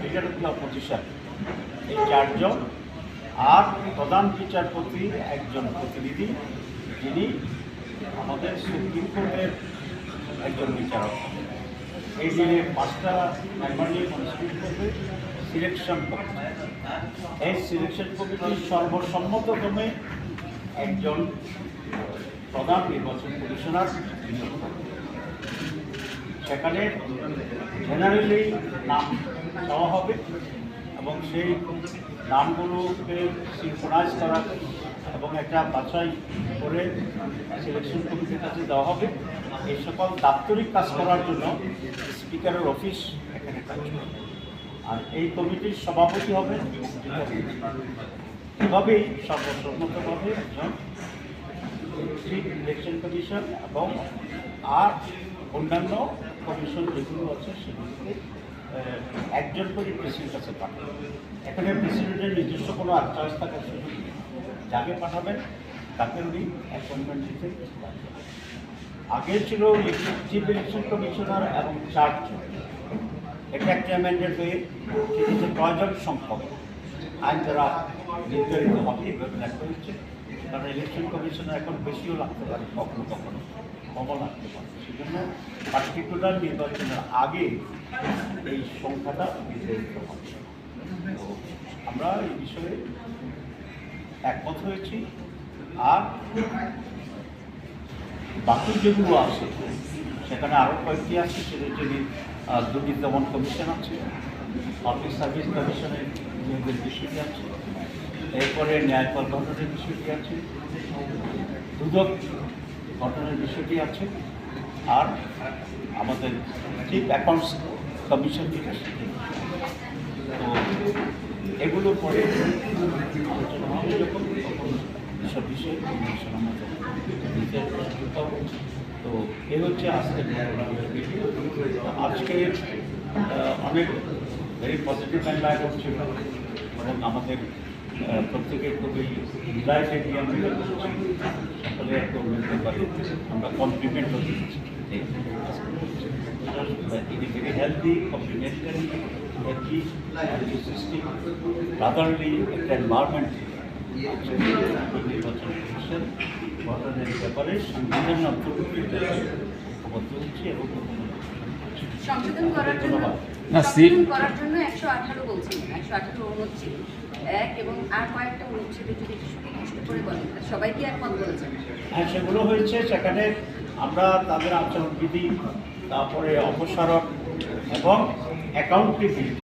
Leader of the opposition, এই 4 জন, আর প্রধান বিচারপতি একজন প্রতিনিধি, যিনি আমাদের সুপ্রিম কোর্টের একজন বিচারক। এই দিনে 5টা মেম্বার নিয়ে কনস্টিটিউট করবে সিলেকশন কমিটি। এই সিলেকশন কমিটির সর্বসম্মতক্রমে একজন প্রধান নির্বাচন কমিশনার নিয়োগ করবে। সেখানে জেনারেলি নাম চাওয়া হবে এবং সেই নামগুলোকে সিনক্রোনাইজ করা এবং একটা বাছাই করে সিলেকশন কমিটির কাছে দেওয়া হবে। এই সকল দাপ্তরিক কাজ করার জন্য স্পিকারের অফিস এখানে কাজ করবে। আর এই কমিটির সভাপতি হবে এভাবেই সর্বসম্মতভাবে একজন চিফ ইলেকশন কমিশন এবং আর অন্যান্য কমিশন যেগুলো আছে সেগুলোকে একজন করে প্রেসিডেন্ট কাছে পাঠাবেন। এখানে প্রেসিডেন্টের নিজস্ব কোনো আর্চার্জ থাকার সুযোগ নেই। যাকে পাঠাবেন তাকে উনি অ্যাপয়েন্টমেন্ট দিতে পারবেন। আগে ছিল চিফ ইলেকশন কমিশনার এবং 4 জন। এটা একটা অ্যামেন্ডেড হয়ে সেটিতে প্রয়োজন সংখ্যক আইন দ্বারা নির্ধারিত হবে এভাবে লেখা হচ্ছে। কারণ ইলেকশন কমিশনার এখন বেশিও লাগতে পারে, কখনো কখনো কমও লাগতে পারে। সেজন্য পার্টিকুলার নির্বাচনের আগে এই সংখ্যাটা নির্ধারিত হবে। তো আমরা এই বিষয়ে একমত হয়েছি। আর বাকি যেগুলো আছে সেখানে আরও কয়েকটি আছে। সেটা হচ্ছে দুর্নীতি দমন কমিশন আছে, পাবলিক সার্ভিস কমিশনের নিয়োগের বিষয়টি আছে, এরপরে ন্যায়পাল গঠনের বিষয়টি আছে, দুদক গঠনের বিষয়টি আছে, আর আমাদের চিফ অ্যাকাউন্টস কমিশন যেটা সেটি। তো এগুলো পরে আলোচনা হবে যখন এসব বিষয়ে দিতে হবে। তো এ হচ্ছে আজকের ভিডিও। আজকে অনেক ভেরি পজিটিভ এনভায়রনমেন্ট ছিল এবং আমাদের প্রত্যেকে খুবই ডিলাইটেড নিয়ে আমরা করছি। সকলে একটু বলতে পারি আমরা কমপ্লিমেন্টও দিচ্ছি। In a very healthy complementary healthy system brotherly একটা এনভায়রনমেন্ট নির্বাচন কমিশন গঠনের ব্যাপারে সংবিধানের অন্তর্ভুক্ত ঐক্যবদ্ধ হচ্ছে এবং সংশোধন করার জন্য 118 বলছি, 118 অনুচ্ছেদ 1 এবং আর কয়েকটা অনুচ্ছেদে যদি সুনির্দিষ্ট করে বলেন সবাই কি একমত বলেছেন? হ্যাঁ, সেগুলো হয়েছে। সেখানে আমরা তাদের আচরণবিধি, তারপরে অপসারণ এবং অ্যাকাউন্টেবিলিটি